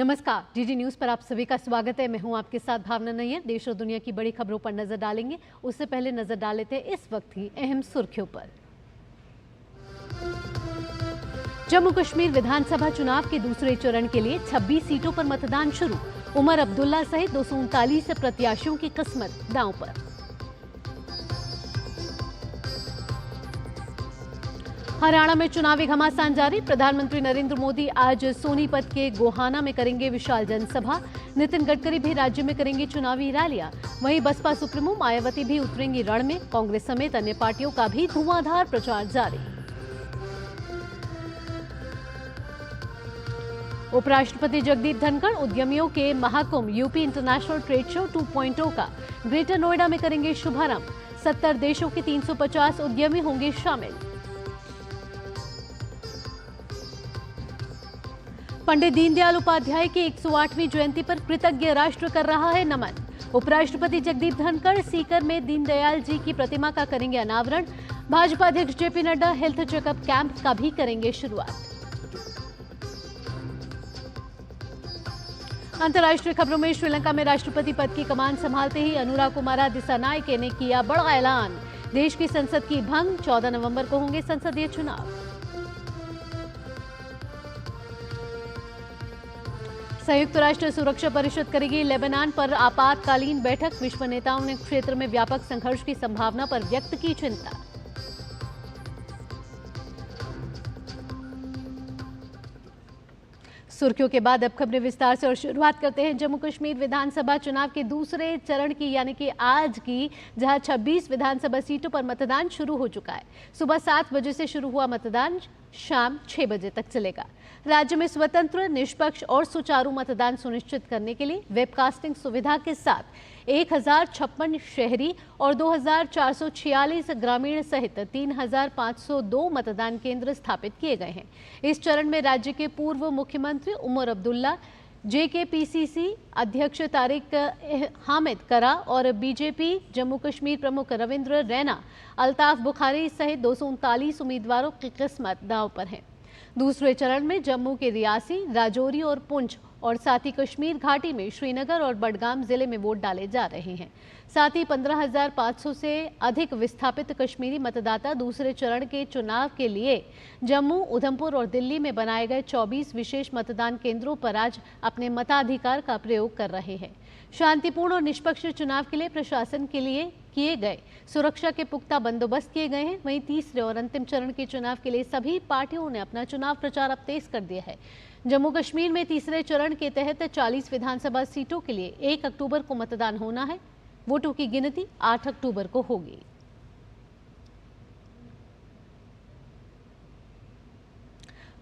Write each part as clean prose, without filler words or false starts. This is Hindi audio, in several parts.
नमस्कार, डीडी न्यूज पर आप सभी का स्वागत है। मैं हूं आपके साथ भावना नैयर। देश और दुनिया की बड़ी खबरों पर नजर डालेंगे। उससे पहले नजर डाल लेते हैं इस वक्त की अहम सुर्खियों पर। जम्मू कश्मीर विधानसभा चुनाव के दूसरे चरण के लिए 26 सीटों पर मतदान शुरू। उमर अब्दुल्ला सहित 239 प्रत्याशियों की किस्मत दांव पर। हरियाणा में चुनावी घमासान जारी। प्रधानमंत्री नरेंद्र मोदी आज सोनीपत के गोहाना में करेंगे विशाल जनसभा। नितिन गडकरी भी राज्य में करेंगे चुनावी रैलियां। वहीं बसपा सुप्रीमो मायावती भी उतरेंगी रण में। कांग्रेस समेत अन्य पार्टियों का भी धुआंधार प्रचार जारी। उपराष्ट्रपति जगदीप धनखड़ उद्यमियों के Mahakumbh UP international trade show 2.0 का ग्रेटर नोएडा में करेंगे शुभारंभ। 70 देशों के 350 उद्यमी होंगे शामिल। पंडित दीनदयाल उपाध्याय की 108वीं जयंती पर कृतज्ञ राष्ट्र कर रहा है नमन। उपराष्ट्रपति जगदीप धनखड़ सीकर में दीनदयाल जी की प्रतिमा का करेंगे अनावरण। भाजपा अध्यक्ष JP Nadda health checkup camp का भी करेंगे शुरुआत। अंतर्राष्ट्रीय खबरों में श्रीलंका में राष्ट्रपति पद की कमान संभालते ही अनुरा कुमारा दिसानायके ने किया बड़ा ऐलान। देश की संसद की भंग, 14 नवंबर को होंगे संसदीय चुनाव। संयुक्त राष्ट्र सुरक्षा परिषद करेगी लेबनान पर आपातकालीन बैठक। विश्व नेताओं ने क्षेत्र में व्यापक संघर्ष की संभावना पर व्यक्त की चिंता। सुर्खियों के बाद अब खबरें विस्तार से और शुरुआत करते हैं जम्मू कश्मीर विधानसभा चुनाव के दूसरे चरण की यानी कि आज की, जहां 26 विधानसभा सीटों पर मतदान शुरू हो चुका है। सुबह 7 बजे से शुरू हुआ मतदान शाम 6 बजे तक चलेगा। राज्य में स्वतंत्र, निष्पक्ष और सुचारू मतदान सुनिश्चित करने के लिए वेबकास्टिंग सुविधा के साथ 1056 शहरी और 2446 ग्रामीण सहित 3502 मतदान केंद्र स्थापित किए गए हैं। इस चरण में राज्य के पूर्व मुख्यमंत्री उमर अब्दुल्ला, जेकेपीसीसी अध्यक्ष तारिक हामिद करा और बीजेपी जम्मू कश्मीर प्रमुख रविंद्र रैना, अल्ताफ बुखारी सहित 239 उम्मीदवारों की किस्मत दांव पर है। दूसरे चरण में जम्मू के रियासी, राजौरी और पुंछ और साथ ही कश्मीर घाटी में श्रीनगर और बडगाम जिले में वोट डाले जा रहे हैं। साथ ही 15,500 से अधिक विस्थापित कश्मीरी मतदाता दूसरे चरण के चुनाव के लिए जम्मू, उधमपुर और दिल्ली में बनाए गए 24 विशेष मतदान केंद्रों पर आज अपने मताधिकार का प्रयोग कर रहे हैं। शांतिपूर्ण और निष्पक्ष चुनाव के लिए प्रशासन के लिए किए गए सुरक्षा के पुख्ता बंदोबस्त किए गए हैं। वहीं तीसरे और अंतिम चरण के चुनाव के लिए सभी पार्टियों ने अपना चुनाव प्रचार अब तेज कर दिया है। जम्मू कश्मीर में तीसरे चरण के तहत 40 विधानसभा सीटों के लिए 1 अक्टूबर को मतदान होना है। वोटों की गिनती 8 अक्टूबर को होगी।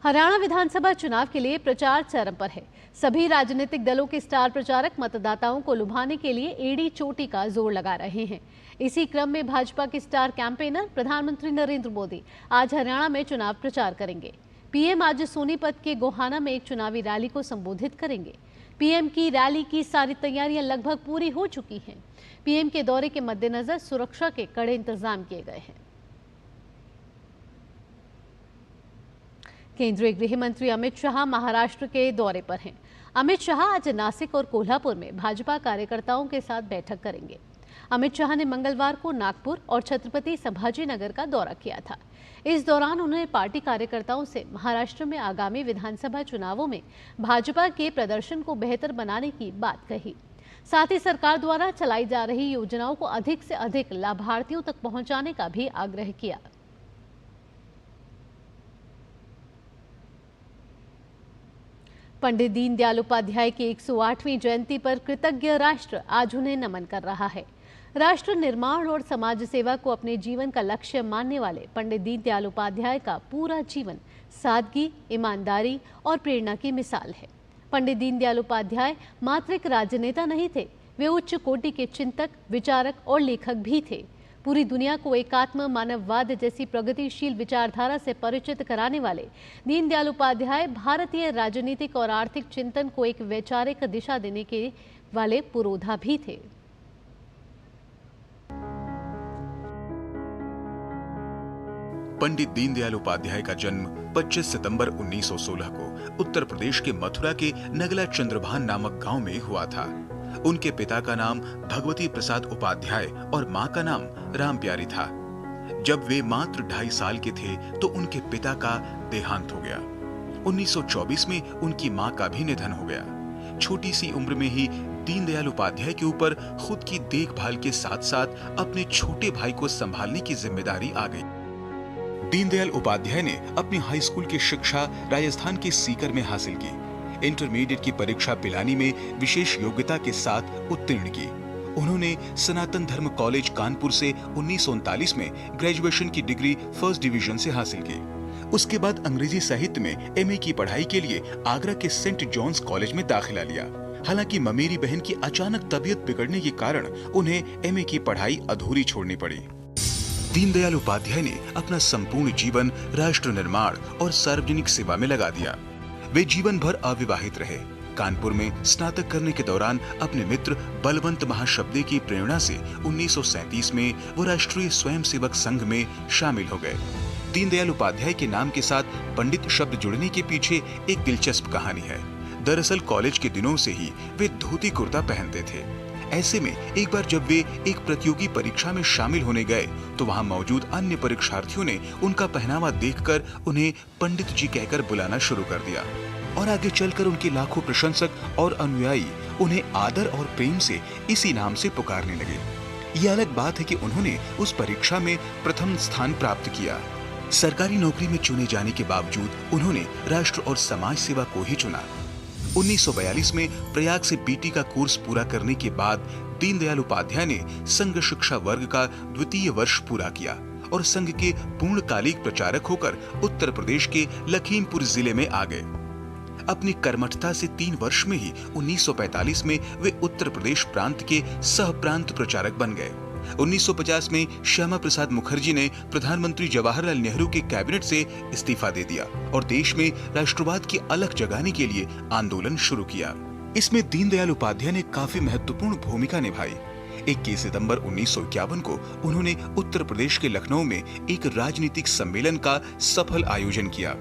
हरियाणा विधानसभा चुनाव के लिए प्रचार चरम पर है। सभी राजनीतिक दलों के स्टार प्रचारक मतदाताओं को लुभाने के लिए एड़ी चोटी का जोर लगा रहे हैं। इसी क्रम में भाजपा के स्टार कैंपेनर प्रधानमंत्री नरेंद्र मोदी आज हरियाणा में चुनाव प्रचार करेंगे। पीएम आज सोनीपत के गोहाना में एक चुनावी रैली को संबोधित करेंगे। पीएम की रैली की सारी तैयारियां लगभग पूरी हो चुकी हैं। पीएम के दौरे के मद्देनजर सुरक्षा के कड़े इंतजाम किए गए हैं। केंद्रीय गृह मंत्री अमित शाह महाराष्ट्र के दौरे पर हैं। अमित शाह आज नासिक और कोल्हापुर में भाजपा कार्यकर्ताओं के साथ बैठक करेंगे। अमित शाह ने मंगलवार को नागपुर और छत्रपति संभाजीनगर का दौरा किया था। इस दौरान उन्होंने पार्टी कार्यकर्ताओं से महाराष्ट्र में आगामी विधानसभा चुनावों में भाजपा के प्रदर्शन को बेहतर बनाने की बात कही। साथ ही सरकार द्वारा चलाई जा रही योजनाओं को अधिक से अधिक लाभार्थियों तक पहुंचाने का भी आग्रह किया। पंडित दीनदयाल उपाध्याय की 108वीं जयंती पर कृतज्ञ राष्ट्र आज उन्हें नमन कर रहा है। राष्ट्र निर्माण और समाज सेवा को अपने जीवन का लक्ष्य मानने वाले पंडित दीनदयाल उपाध्याय का पूरा जीवन सादगी, ईमानदारी और प्रेरणा की मिसाल है। पंडित दीनदयाल उपाध्याय मात्र एक राजनेता नहीं थे, वे उच्च कोटि के चिंतक, विचारक और लेखक भी थे। पूरी दुनिया को एकात्म मानववाद जैसी प्रगतिशील विचारधारा से परिचित कराने वाले दीनदयाल उपाध्याय भारतीय राजनीतिक और आर्थिक चिंतन को एक वैचारिक दिशा देने के वाले पुरोधा भी थे। पंडित दीनदयाल उपाध्याय का जन्म 25 सितंबर 1916 को उत्तर प्रदेश के मथुरा के नगला चंद्रभान नामक गांव में हुआ था। उनके पिता का नाम भगवती प्रसाद उपाध्याय और मां का नाम राम प्यारी था। जब वे मात्र 2.5 साल के थे तो उनके पिता का देहांत हो गया। 1924 में उनकी मां का भी निधन हो गया। छोटी सी उम्र में ही दीनदयाल उपाध्याय के ऊपर खुद की देखभाल के साथ साथ अपने छोटे भाई को संभालने की जिम्मेदारी आ गई। दीनदयाल उपाध्याय ने अपनी हाई स्कूल की शिक्षा राजस्थान के सीकर में हासिल की। इंटरमीडिएट की परीक्षा पिलानी में विशेष योग्यता के साथ उत्तीर्ण की। उन्होंने सनातन धर्म कॉलेज कानपुर से 1939 में ग्रेजुएशन की डिग्री फर्स्ट डिवीजन से हासिल की। उसके बाद अंग्रेजी साहित्य में एमए की पढ़ाई के लिए आगरा के सेंट जॉन्स कॉलेज में दाखिला लिया। हालांकि ममेरी बहन की अचानक तबीयत बिगड़ने के कारण उन्हें एमए की पढ़ाई अधूरी छोड़नी पड़ी। दीनदयाल उपाध्याय ने अपना संपूर्ण जीवन राष्ट्र निर्माण और सार्वजनिक सेवा में लगा दिया। वे जीवन भर अविवाहित रहे। कानपुर में स्नातक करने के दौरान अपने मित्र बलवंत महाशब्दे की प्रेरणा से 1937 में वो राष्ट्रीय स्वयंसेवक संघ में शामिल हो गए। दीनदयाल उपाध्याय के नाम के साथ पंडित शब्द जुड़ने के पीछे एक दिलचस्प कहानी है। दरअसल कॉलेज के दिनों से ही वे धोती कुर्ता पहनते थे। ऐसे में एक बार जब वे एक प्रतियोगी परीक्षा में शामिल होने गए तो वहां मौजूद अन्य परीक्षार्थियों ने उनका पहनावा देखकर उन्हें पंडित जी कहकर बुलाना शुरू कर दिया और आगे चलकर उनके लाखों प्रशंसक और अनुयायी उन्हें आदर और प्रेम से इसी नाम से पुकारने लगे। ये अलग बात है कि उन्होंने उस परीक्षा में प्रथम स्थान प्राप्त किया। सरकारी नौकरी में चुने जाने के बावजूद उन्होंने राष्ट्र और समाज सेवा को ही चुना। 1942 में प्रयाग से बीटी का कोर्स पूरा करने के बाद दीनदयाल उपाध्याय ने संघ शिक्षा वर्ग का द्वितीय वर्ष पूरा किया और संघ के पूर्णकालिक प्रचारक होकर उत्तर प्रदेश के लखीमपुर जिले में आ गए। अपनी कर्मठता से 3 वर्ष में ही 1945 में वे उत्तर प्रदेश प्रांत के सह प्रांत प्रचारक बन गए। 1950 में श्यामा प्रसाद मुखर्जी ने प्रधानमंत्री जवाहरलाल नेहरू के कैबिनेट से इस्तीफा दे दिया और देश में राष्ट्रवाद की अलख जगाने के लिए आंदोलन शुरू किया। इसमें दीनदयाल उपाध्याय ने काफी महत्वपूर्ण भूमिका निभाई। 21 सितंबर 1951 को उन्होंने उत्तर प्रदेश के लखनऊ में एक राजनीतिक सम्मेलन का सफल आयोजन किया।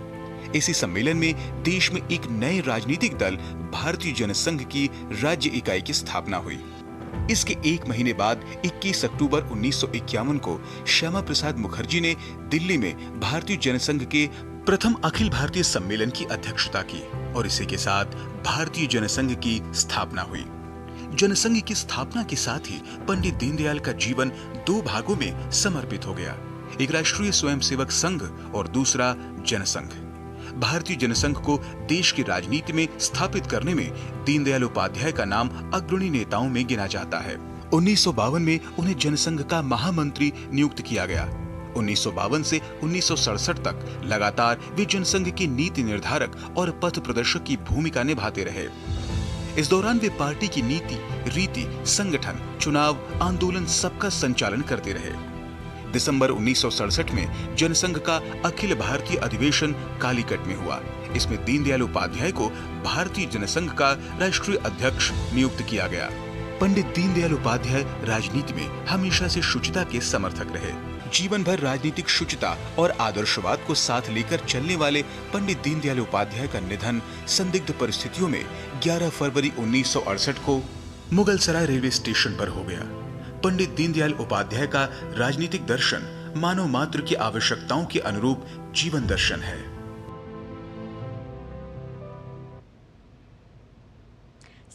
इसी सम्मेलन में देश में एक नए राजनीतिक दल भारतीय जनसंघ की राज्य इकाई की स्थापना हुई। इसके 1 महीने बाद 21 अक्टूबर 1951 को श्यामा प्रसाद मुखर्जी ने दिल्ली में भारतीय जनसंघ के प्रथम अखिल भारतीय सम्मेलन की अध्यक्षता की और इसी के साथ भारतीय जनसंघ की स्थापना हुई। जनसंघ की स्थापना के साथ ही पंडित दीनदयाल का जीवन 2 भागों में समर्पित हो गया, एक राष्ट्रीय स्वयंसेवक संघ और दूसरा जनसंघ। भारतीय जनसंघ को देश की राजनीति में स्थापित करने में दीनदयाल उपाध्याय का नाम अग्रणी नेताओं में गिना जाता है। 1952 में उन्हें जनसंघ का महामंत्री नियुक्त किया गया। 1952 से 1967 तक लगातार वे जनसंघ के नीति निर्धारक और पथ प्रदर्शक की भूमिका निभाते रहे। इस दौरान वे पार्टी की नीति, रीति, संगठन, चुनाव, आंदोलन सबका संचालन करते रहे। दिसंबर 1967 में जनसंघ का अखिल भारतीय अधिवेशन कालीकट में हुआ। इसमें दीनदयाल उपाध्याय को भारतीय जनसंघ का राष्ट्रीय अध्यक्ष नियुक्त किया गया। पंडित दीनदयाल उपाध्याय राजनीति में हमेशा से शुचिता के समर्थक रहे। जीवन भर राजनीतिक शुचिता और आदर्शवाद को साथ लेकर चलने वाले पंडित दीनदयाल उपाध्याय का निधन संदिग्ध परिस्थितियों में 11 फरवरी 1968 को मुगलसराय रेलवे स्टेशन पर हो गया। पंडित दीनदयाल उपाध्याय का राजनीतिक दर्शन मानव मात्र की आवश्यकताओं के अनुरूप जीवन दर्शन है।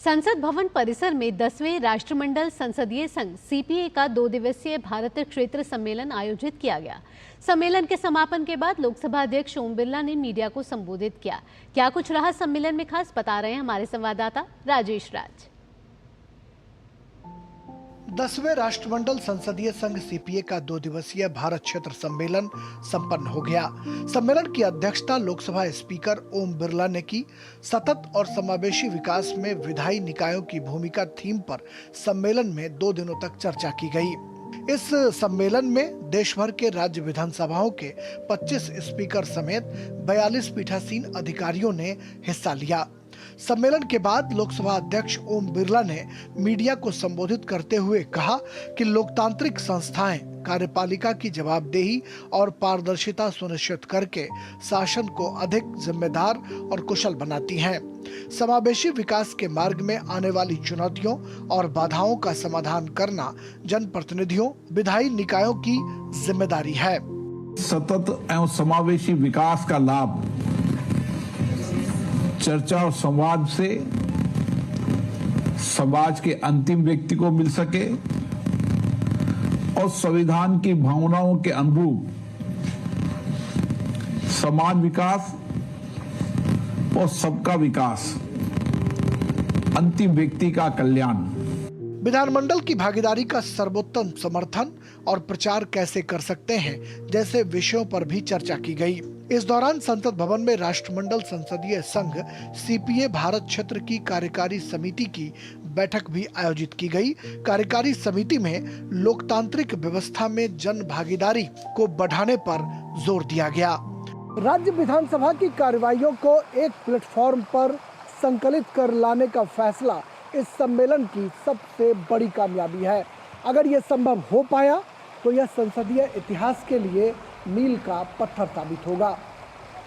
संसद भवन परिसर में 10वें राष्ट्रमंडल संसदीय संघ सीपीए का 2 दिवसीय भारत क्षेत्र सम्मेलन आयोजित किया गया। सम्मेलन के समापन के बाद लोकसभा अध्यक्ष ओम बिरला ने मीडिया को संबोधित किया। क्या कुछ रहा सम्मेलन में खास, बता रहे हैं हमारे संवाददाता राजेश राज। 10वें राष्ट्रमंडल संसदीय संघ सीपीए का 2 दिवसीय भारत क्षेत्र सम्मेलन संपन्न हो गया। सम्मेलन की अध्यक्षता लोकसभा स्पीकर ओम बिरला ने की। सतत और समावेशी विकास में विधायी निकायों की भूमिका थीम पर सम्मेलन में 2 दिनों तक चर्चा की गई। इस सम्मेलन में देश भर के राज्य विधानसभाओं के 25 स्पीकर समेत 42 पीठासीन अधिकारियों ने हिस्सा लिया। सम्मेलन के बाद लोकसभा अध्यक्ष ओम बिरला ने मीडिया को संबोधित करते हुए कहा कि लोकतांत्रिक संस्थाएं कार्यपालिका की जवाबदेही और पारदर्शिता सुनिश्चित करके शासन को अधिक जिम्मेदार और कुशल बनाती हैं। समावेशी विकास के मार्ग में आने वाली चुनौतियों और बाधाओं का समाधान करना जनप्रतिनिधियों, विधायी निकायों की जिम्मेदारी है। सतत एवं समावेशी विकास का लाभ चर्चा और संवाद से समाज के अंतिम व्यक्ति को मिल सके और संविधान की भावनाओं के अनुरूप समान विकास और सबका विकास, अंतिम व्यक्ति का कल्याण। विधानमंडल की भागीदारी का सर्वोत्तम समर्थन और प्रचार कैसे कर सकते हैं जैसे विषयों पर भी चर्चा की गई। इस दौरान संसद भवन में राष्ट्रमंडल संसदीय संघ सीपीए भारत क्षेत्र की कार्यकारी समिति की बैठक भी आयोजित की गई। कार्यकारी समिति में लोकतांत्रिक व्यवस्था में जन भागीदारी को बढ़ाने पर जोर दिया गया। राज्य विधानसभा की कार्यवाहियों को एक प्लेटफॉर्म पर संकलित कर लाने का फैसला इस सम्मेलन की सबसे बड़ी कामयाबी है। अगर ये संभव हो पाया तो यह संसदीय इतिहास के लिए मील का पत्थर साबित होगा।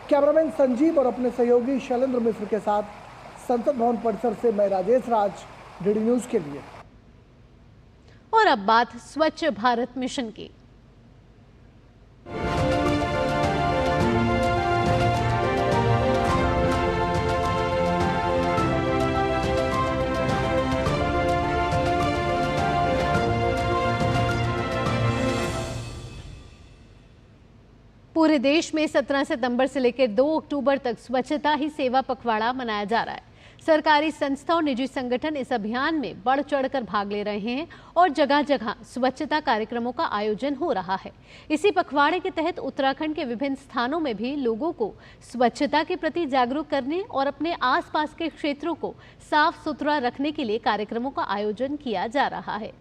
कैमरामैन संजीव और अपने सहयोगी शैलेंद्र मिश्र के साथ संसद भवन परिसर से मैं राजेश राज, डीडी न्यूज के लिए। और अब बात स्वच्छ भारत मिशन की। पूरे देश में 17 सितंबर से लेकर 2 अक्टूबर तक स्वच्छता ही सेवा पखवाड़ा मनाया जा रहा है। सरकारी संस्था और निजी संगठन इस अभियान में बढ़ चढ़कर भाग ले रहे हैं और जगह जगह स्वच्छता कार्यक्रमों का आयोजन हो रहा है। इसी पखवाड़े के तहत उत्तराखंड के विभिन्न स्थानों में भी लोगों को स्वच्छता के प्रति जागरूक करने और अपने आसपास के क्षेत्रों को साफ सुथरा रखने के लिए कार्यक्रमों का आयोजन किया जा रहा है।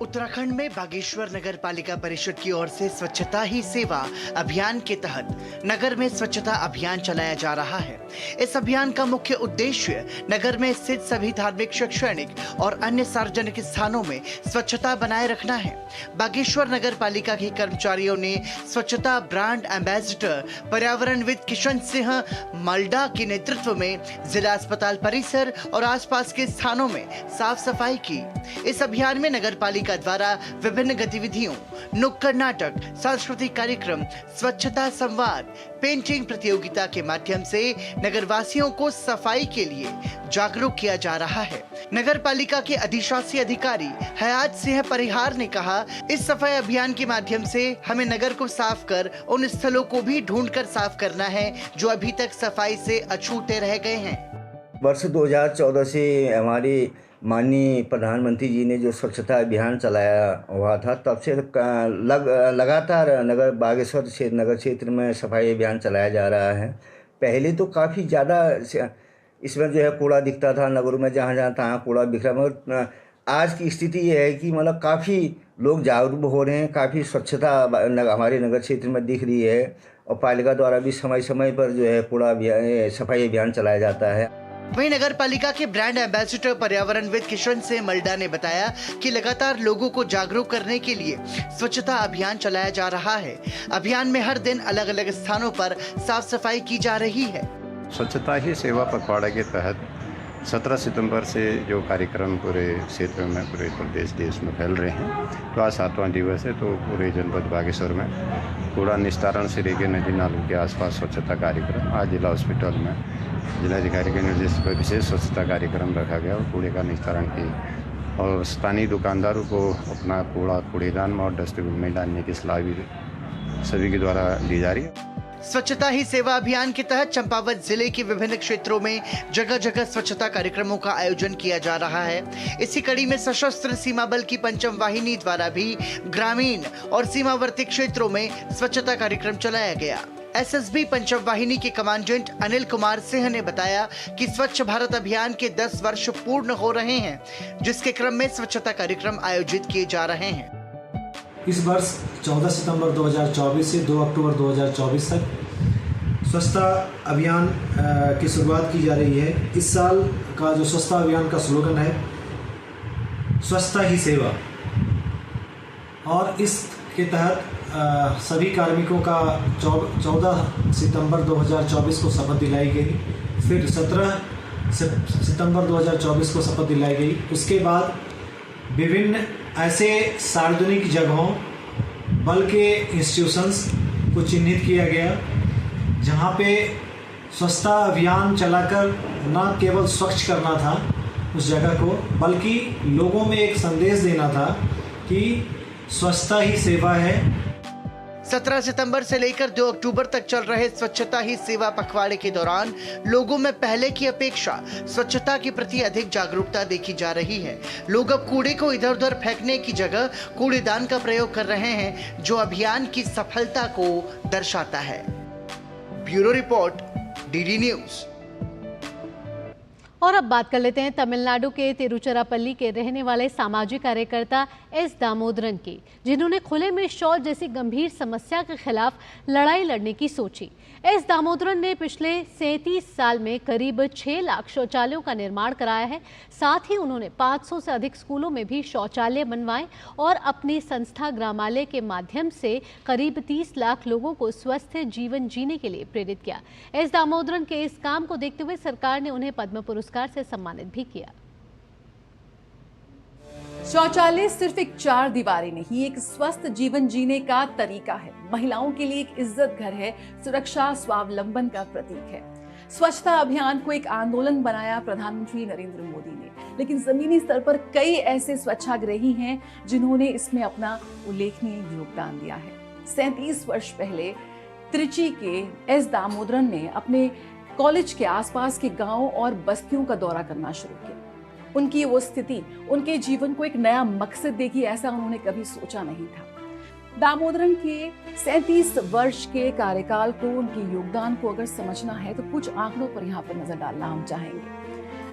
उत्तराखंड में बागेश्वर नगर पालिका परिषद की ओर से स्वच्छता ही सेवा अभियान के तहत नगर में स्वच्छता अभियान चलाया जा रहा है। इस अभियान का मुख्य उद्देश्य नगर में स्थित सभी धार्मिक, शैक्षणिक और अन्य सार्वजनिक स्थानों में स्वच्छता बनाए रखना है। बागेश्वर नगर पालिका के कर्मचारियों ने स्वच्छता ब्रांड एम्बेसडर पर्यावरणविद किशन सिंह मल्डा के नेतृत्व में जिला अस्पताल परिसर और आसपास के स्थानों में साफ सफाई की। इस अभियान में नगर पालिका द्वारा विभिन्न गतिविधियों, नुक्कड़ नाटक, सांस्कृतिक कार्यक्रम, स्वच्छता संवाद, पेंटिंग प्रतियोगिता के माध्यम से नगरवासियों को सफाई के लिए जागरूक किया जा रहा है। नगर पालिका के अधिशासी अधिकारी हयात सिंह परिहार ने कहा, इस सफाई अभियान के माध्यम से हमें नगर को साफ कर उन स्थलों को भी ढूंढकर साफ करना है जो अभी तक सफाई से अछूते रह गए हैं। वर्ष 2014 से हमारी माननीय प्रधानमंत्री जी ने जो स्वच्छता अभियान चलाया हुआ था, तब से लगातार बागेश्वर नगर क्षेत्र में सफाई अभियान चलाया जा रहा है। पहले तो काफ़ी ज़्यादा इसमें जो है कूड़ा दिखता था नगरों में, जहाँ जहाँ तहाँ कूड़ा बिखरा, मगर आज की स्थिति ये है कि मतलब काफ़ी लोग जागरूक हो रहे हैं, काफ़ी स्वच्छता हमारे नगर क्षेत्र में दिख रही है और पालिका द्वारा भी समय समय पर जो है कूड़ा अभियान, सफाई अभियान चलाया जाता है। वहीं नगर पालिका के ब्रांड एम्बेसडर पर्यावरणविद किशन सिंह मल्डा ने बताया कि लगातार लोगों को जागरूक करने के लिए स्वच्छता अभियान चलाया जा रहा है। अभियान में हर दिन अलग अलग स्थानों पर साफ सफाई की जा रही है। स्वच्छता ही सेवा पखवाड़ा के तहत 17 सितंबर से जो कार्यक्रम पूरे क्षेत्र में, पूरे प्रदेश देश में फैल रहे हैं, तो आज 7वां दिवस है। तो पूरे जनपद बागेश्वर में कूड़ा निस्तारण से लेकर नदी नालों के आसपास स्वच्छता कार्यक्रम, आज जिला हॉस्पिटल में जिलाधिकारी के निर्देश पर विशेष स्वच्छता कार्यक्रम रखा गया और कूड़े का निस्तारण किया और स्थानीय दुकानदारों को अपना कूड़ा कूड़ेदान में और डस्टबिन में डालने की सलाह भी सभी के द्वारा दी जा रही है। स्वच्छता ही सेवा अभियान के तहत चंपावत जिले के विभिन्न क्षेत्रों में जगह जगह स्वच्छता कार्यक्रमों का आयोजन किया जा रहा है। इसी कड़ी में सशस्त्र सीमा बल की 5वीं वाहिनी द्वारा भी ग्रामीण और सीमावर्ती क्षेत्रों में स्वच्छता कार्यक्रम चलाया गया। एसएसबी 5वीं वाहिनी के कमांडेंट अनिल कुमार सिंह ने बताया कि स्वच्छ भारत अभियान के 10 वर्ष पूर्ण हो रहे हैं, जिसके क्रम में स्वच्छता कार्यक्रम आयोजित किए जा रहे हैं। इस वर्ष 14 सितंबर 2024 से 2 अक्टूबर 2024 तक स्वच्छता अभियान की शुरुआत की जा रही है। इस साल का जो स्वच्छता अभियान का स्लोगन है स्वच्छता ही सेवा, और इसके तहत सभी कार्मिकों का 14 सितंबर 2024 को शपथ दिलाई गई, फिर 17 सितंबर 2024 को शपथ दिलाई गई। उसके बाद विभिन्न ऐसे सार्वजनिक जगहों बल्कि इंस्टीट्यूशंस को चिन्हित किया गया जहां पे स्वच्छता अभियान चलाकर न केवल स्वच्छ करना था उस जगह को, बल्कि लोगों में एक संदेश देना था कि स्वच्छता ही सेवा है। 17 सितंबर से लेकर 2 अक्टूबर तक चल रहे स्वच्छता ही सेवा पखवाड़े के दौरान लोगों में पहले की अपेक्षा स्वच्छता के प्रति अधिक जागरूकता देखी जा रही है। लोग अब कूड़े को इधर उधर फेंकने की जगह कूड़ेदान का प्रयोग कर रहे हैं, जो अभियान की सफलता को दर्शाता है। Bureau report, DD news. और अब बात कर लेते हैं तमिलनाडु के तिरुचिरापल्ली के रहने वाले सामाजिक कार्यकर्ता एस दामोदरन की, जिन्होंने खुले में शौच जैसी गंभीर समस्या के खिलाफ लड़ाई लड़ने की सोची। एस दामोदरन ने पिछले 37 साल में करीब 6 लाख शौचालयों का निर्माण कराया है। साथ ही उन्होंने 500 से अधिक स्कूलों में भी शौचालय बनवाए और अपनी संस्था ग्रामालय के माध्यम से करीब 30 लाख लोगों को स्वस्थ जीवन जीने के लिए प्रेरित किया। एस दामोदरन के इस काम को देखते हुए सरकार ने उन्हें पद्म पुरस्कार से सम्मानित भी किया। शौचालय सिर्फ एक 4 दीवारी नहीं, एक स्वस्थ जीवन जीने का तरीका है। महिलाओं के लिए एक इज्जत घर है, सुरक्षा स्वावलंबन का प्रतीक है। स्वच्छता अभियान को एक आंदोलन बनाया प्रधानमंत्री नरेंद्र मोदी ने, लेकिन जमीनी स्तर पर कई ऐसे स्वच्छाग्रही हैं जिन्होंने इसमें अपना उल्लेखनीय योगदान दिया है। 37 वर्ष पहले त्रिची के एस दामोदरन ने अपने कॉलेज के आसपास के गांवों और बस्तियों का दौरा करना शुरू किया। उनकी वो स्थिति उनके जीवन को एक नया मकसद देगी, ऐसा उन्होंने कभी सोचा नहीं था। दामोदरन के 37 वर्ष के कार्यकाल को, उनके योगदान को अगर समझना है तो कुछ आंकड़ों पर यहाँ पर नजर डालना हम चाहेंगे।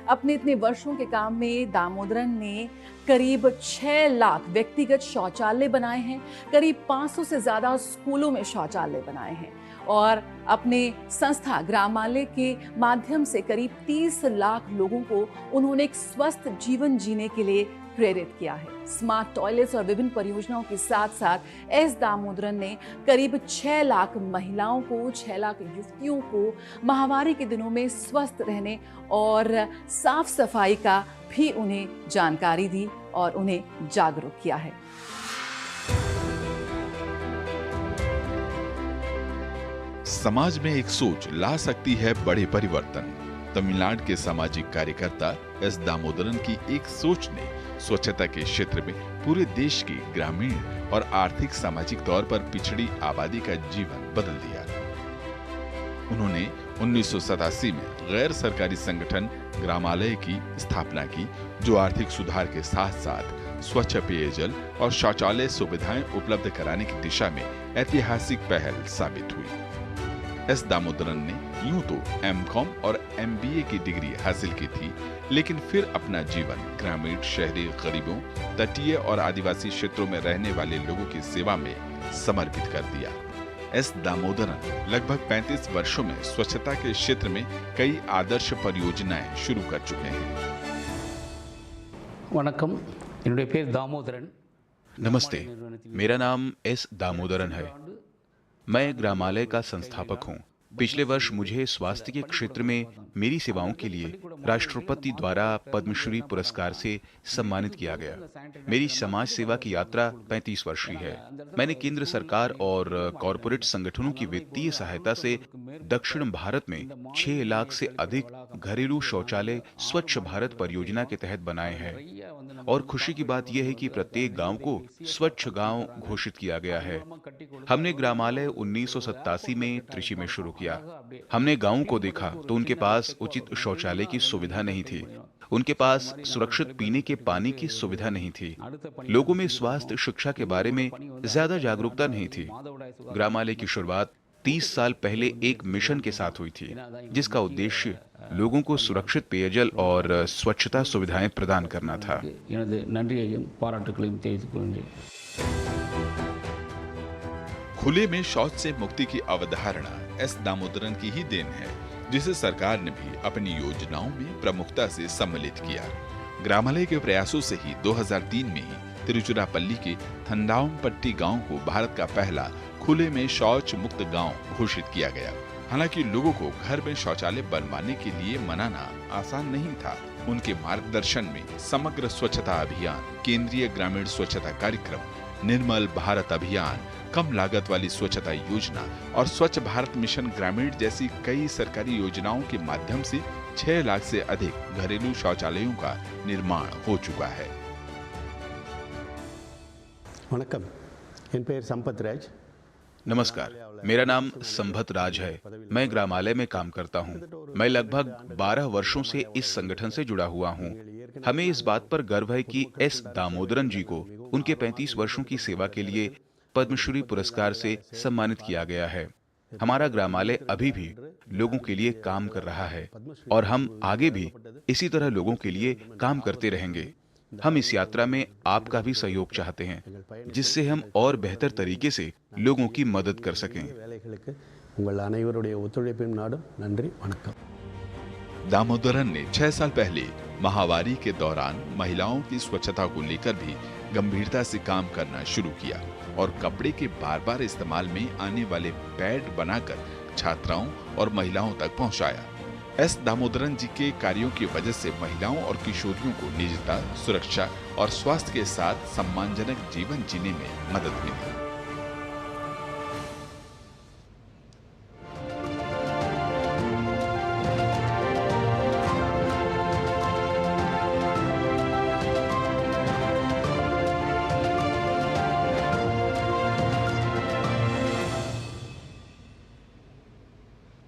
अपने इतने वर्षों के काम में दामोदरन ने करीब 6 लाख व्यक्तिगत शौचालय बनाए हैं, करीब 500 से ज्यादा स्कूलों में शौचालय बनाए हैं और अपने संस्था ग्रामालय के माध्यम से करीब 30 लाख लोगों को उन्होंने एक स्वस्थ जीवन जीने के लिए प्रेरित किया है। स्मार्ट टॉयलेट्स और विभिन्न परियोजनाओं के साथ साथ एस दामोदरन ने करीब 6 लाख महिलाओं को, 6 लाख युवतियों को महामारी के दिनों में स्वस्थ रहने और साफ सफाई का भी उन्हें जानकारी दी और उन्हें जागरूक किया है। समाज में एक सोच ला सकती है बड़े परिवर्तन। तमिलनाडु के सामाजिक कार्यकर्ता एस दामोदरन की एक सोच ने स्वच्छता के क्षेत्र में पूरे देश की ग्रामीण और आर्थिक सामाजिक तौर पर पिछड़ी आबादी का जीवन बदल दिया। उन्होंने 1987 में गैर सरकारी संगठन ग्रामालय की स्थापना की, जो आर्थिक सुधार के साथ साथ स्वच्छ पेयजल और शौचालय सुविधाएं उपलब्ध कराने की दिशा में ऐतिहासिक पहल साबित हुई। एस दामोदरन ने यूं तो एमकॉम और एमबीए की डिग्री हासिल की थी, लेकिन फिर अपना जीवन ग्रामीण, शहरी, गरीबों, तटीय और आदिवासी क्षेत्रों में रहने वाले लोगों की सेवा में समर्पित कर दिया। एस दामोदरन लगभग 35 वर्षों में स्वच्छता के क्षेत्र में कई आदर्श परियोजनाएं शुरू कर चुके हैं। वणक्कम, என்னுடைய பேர் दामोदरन। नमस्ते, मेरा नाम एस दामोदरन है। मैं ग्रामालय का संस्थापक हूँ। पिछले वर्ष मुझे स्वास्थ्य के क्षेत्र में मेरी सेवाओं के लिए राष्ट्रपति द्वारा पद्मश्री पुरस्कार से सम्मानित किया गया। मेरी समाज सेवा की यात्रा 35 वर्ष की है। मैंने केंद्र सरकार और कॉरपोरेट संगठनों की वित्तीय सहायता से दक्षिण भारत में 6 लाख से अधिक घरेलू शौचालय स्वच्छ भारत परियोजना के तहत बनाए हैं। और खुशी की बात यह है कि प्रत्येक गांव को स्वच्छ गांव घोषित किया गया है। हमने ग्रामालय 1987 में त्रिची में शुरू किया। हमने गांवों को देखा तो उनके पास उचित शौचालय की सुविधा नहीं थी, उनके पास सुरक्षित पीने के पानी की सुविधा नहीं थी, लोगों में स्वास्थ्य शिक्षा के बारे में ज्यादा जागरूकता नहीं थी। ग्रामालय की शुरुआत 30 साल पहले एक मिशन के साथ हुई थी, जिसका उद्देश्य लोगों को सुरक्षित पेयजल और स्वच्छता सुविधाएं प्रदान करना था। खुले में शौच से मुक्ति की अवधारणा एस दामोदरन की ही देन है, जिसे सरकार ने भी अपनी योजनाओं में प्रमुखता से सम्मिलित किया। ग्रामालय के प्रयासों से ही 2003 में ही तिरुचिरापल्ली के थंडावमपट्टी गांव को भारत का पहला खुले में शौच मुक्त गांव घोषित किया गया। हालांकि लोगों को घर में शौचालय बनवाने के लिए मनाना आसान नहीं था। उनके मार्गदर्शन में समग्र स्वच्छता अभियान, केंद्रीय ग्रामीण स्वच्छता कार्यक्रम, निर्मल भारत अभियान, कम लागत वाली स्वच्छता योजना और स्वच्छ भारत मिशन ग्रामीण जैसी कई सरकारी योजनाओं के माध्यम से 6 लाख से अधिक घरेलू शौचालयों का निर्माण हो चुका है। வணக்கம், என் பெயர் संपत राज। नमस्कार, मेरा नाम संपत राज है। मैं ग्रामालय में काम करता हूँ। मैं लगभग 12 वर्षों से इस संगठन से जुड़ा हुआ हूँ। हमें इस बात पर गर्व है कि एस दामोदरन जी को उनके 35 वर्षों की सेवा के लिए पद्मश्री पुरस्कार से सम्मानित किया गया है। हमारा ग्रामालय अभी भी लोगों के लिए काम कर रहा है और हम आगे भी इसी तरह लोगों के लिए काम करते रहेंगे। हम इस यात्रा में आपका भी सहयोग चाहते हैं, जिससे हम और बेहतर तरीके से लोगों की मदद कर सकें। दामोदरन ने 6 साल पहले महामारी के दौरान महिलाओं की स्वच्छता को लेकर भी गंभीरता से काम करना शुरू किया और कपड़े के बार-बार इस्तेमाल में आने वाले पैड बनाकर छात्राओं और महिलाओं तक पहुंचाया। एस दामोदरन जी के कार्यों की वजह से महिलाओं और किशोरियों को निजता, सुरक्षा और स्वास्थ्य के साथ सम्मानजनक जीवन जीने में मदद मिली।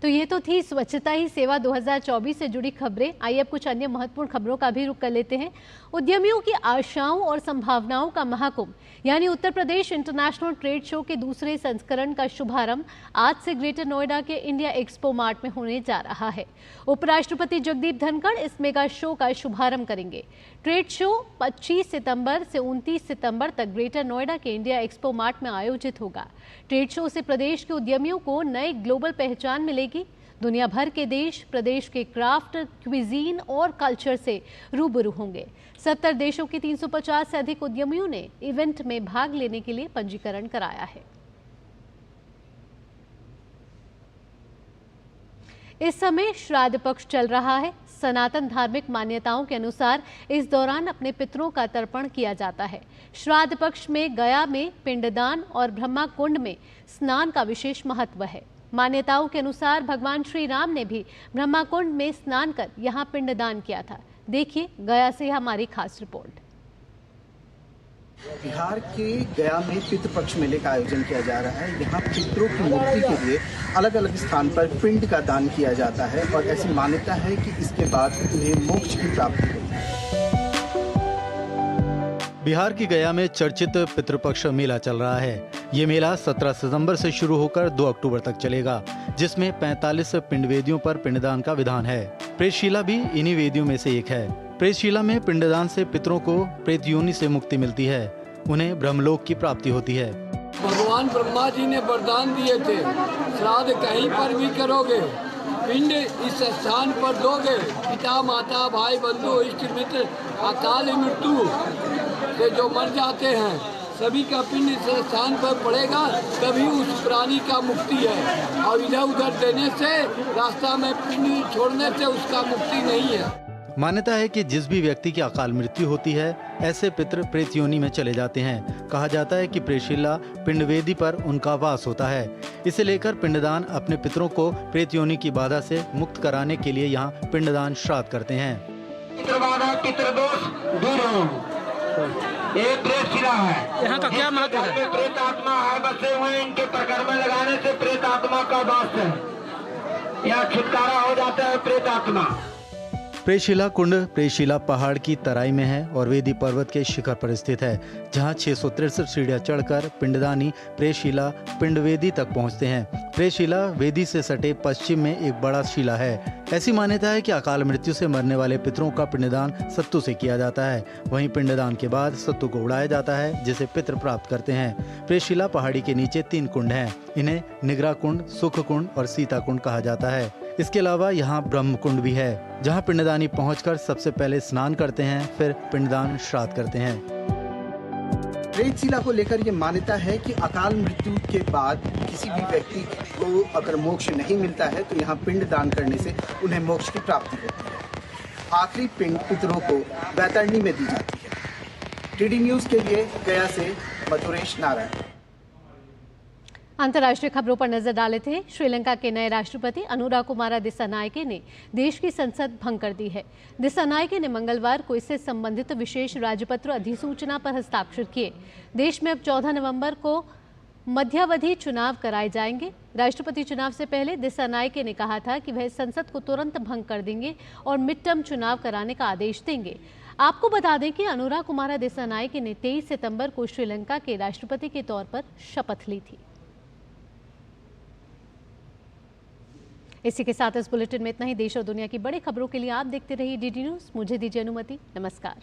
तो ये तो थी स्वच्छता ही सेवा 2024 से जुड़ी खबरें। आइए अब कुछ अन्य महत्वपूर्ण खबरों का भी रुख कर लेते हैं। उद्यमियों की आशाओं और संभावनाओं का महाकुंभ यानी Uttar Pradesh international trade show के दूसरे संस्करण का शुभारंभ आज से ग्रेटर नोएडा के इंडिया एक्सपो मार्ट में होने जा रहा है। उपराष्ट्रपति जगदीप धनखड़ इस मेगा शो का शुभारंभ करेंगे। ट्रेड शो 25 सितंबर से 29 सितंबर तक ग्रेटर नोएडा के इंडिया एक्सपो मार्ट में आयोजित होगा। ट्रेड शो से प्रदेश के उद्यमियों को नई ग्लोबल पहचान मिलेगी। दुनिया भर के देश प्रदेश के क्राफ्ट, क्विजीन और कल्चर से रूबरू होंगे। 70 देशों के 350 से अधिक उद्यमियों ने इवेंट में भाग लेने के लिए पंजीकरण कराया है। इस समय श्राद्ध पक्ष चल रहा है। सनातन धार्मिक मान्यताओं के अनुसार इस दौरान अपने पितरों का तर्पण किया जाता है। श्राद्ध पक्ष में गया में पिंडदान और ब्रह्मा कुंड में स्नान का विशेष महत्व है। मान्यताओं के अनुसार भगवान श्री राम ने भी ब्रह्मा कुंड में स्नान कर यहाँ पिंडदान किया था। देखिए गया से हमारी खास रिपोर्ट। बिहार के गया में पितृपक्ष मेले का आयोजन किया जा रहा है। यहाँ पितरों की मुक्ति के लिए अलग अलग स्थान पर पिंड का दान किया जाता है और ऐसी मान्यता है कि इसके बाद उन्हें मोक्ष की प्राप्ति होती है। बिहार की गया में चर्चित पितृपक्ष मेला चल रहा है। ये मेला 17 सितंबर से शुरू होकर 2 अक्टूबर तक चलेगा, जिसमें 45 पिंड वेदियों पर पिंडदान का विधान है। प्रेतशिला भी इन्हीं वेदियों में से एक है। प्रेतशिला में पिंडदान से पितरों को प्रेत योनि से मुक्ति मिलती है, उन्हें ब्रह्मलोक की प्राप्ति होती है। भगवान ब्रह्मा जी ने वरदान दिए थे, श्राद्ध कहीं पर भी करोगे, पिंड इस स्थान पर दोगे, पिता माता भाई बंधु इष्ट मित्र अकाल मृत्यु से जो मर जाते हैं सभी का पिंड इस स्थान पर पड़ेगा, तभी उस प्राणी का मुक्ति है। और इधर उधर देने से, रास्ता में पिंड छोड़ने से उसका मुक्ति नहीं है। मान्यता है कि जिस भी व्यक्ति की अकाल मृत्यु होती है, ऐसे पितृ प्रेत योनि में चले जाते हैं। कहा जाता है कि प्रेतशिला पिंडवेदी पर उनका वास होता है। इसे लेकर पिंडदान अपने पितरों को प्रेत योनि की बाधा से मुक्त कराने के लिए यहाँ पिंडदान श्राद्ध करते हैं। पितृदोष दूर हो, ये प्रेतशिला है। यहाँ का क्या महत्व है? प्रेत आत्मा है बसे हुए, इनके प्रकर में लगाने से प्रेत आत्मा का वास है, यहाँ छुटकारा हो जाता है प्रेत आत्मा। प्रेशिला कुंड प्रेशिला पहाड़ की तराई में है और वेदी पर्वत के शिखर पर स्थित है, जहां 663 सीढ़ियां चढ़कर पिंडदानी प्रेशिला पिंडवेदी तक पहुंचते हैं। प्रेशिला वेदी से सटे पश्चिम में एक बड़ा शिला है। ऐसी मान्यता है कि अकाल मृत्यु से मरने वाले पितरों का पिंडदान सत्तू से किया जाता है। वहीं पिंडदान के बाद सत्तू को उड़ाया जाता है, जिसे पितृ प्राप्त करते हैं। प्रेशिला पहाड़ी के नीचे 3 कुंड हैं। इन्हें निगरा कुंड, सुख कुंड और सीता कुंड कहा जाता है। इसके अलावा यहाँ ब्रह्म कुंड भी है, जहाँ पिंडदानी पहुंचकर सबसे पहले स्नान करते हैं, फिर पिंडदान श्राद्ध करते हैं। प्रेतशिला को लेकर ये मान्यता है कि अकाल मृत्यु के बाद किसी भी व्यक्ति को अगर मोक्ष नहीं मिलता है तो यहाँ पिंड दान करने से उन्हें मोक्ष की प्राप्ति होती है। आखिरी पिंड पितरों को बैतरणी में दी जाती है। टीडी न्यूज़ के लिए गया से मधुरेश नारायण। अंतर्राष्ट्रीय खबरों पर नजर डाले थे। श्रीलंका के नए राष्ट्रपति अनुराकुमारा दिसानायके ने देश की संसद भंग कर दी है। दिसानायके ने मंगलवार को इससे संबंधित विशेष राजपत्र अधिसूचना पर हस्ताक्षर किए। देश में अब 14 नवंबर को मध्यावधि चुनाव कराए जाएंगे। राष्ट्रपति चुनाव से पहले दिसानायके ने कहा था कि वह संसद को तुरंत भंग कर देंगे और मिड टर्म चुनाव कराने का आदेश देंगे। आपको बता दें कि अनुराकुमारा दिसानायके ने 23 सितंबर को श्रीलंका के राष्ट्रपति के तौर पर शपथ ली थी। इसी के साथ इस बुलेटिन में इतना ही। देश और दुनिया की बड़ी खबरों के लिए आप देखते रहिए डीडी न्यूज़। मुझे दीजिए अनुमति। नमस्कार।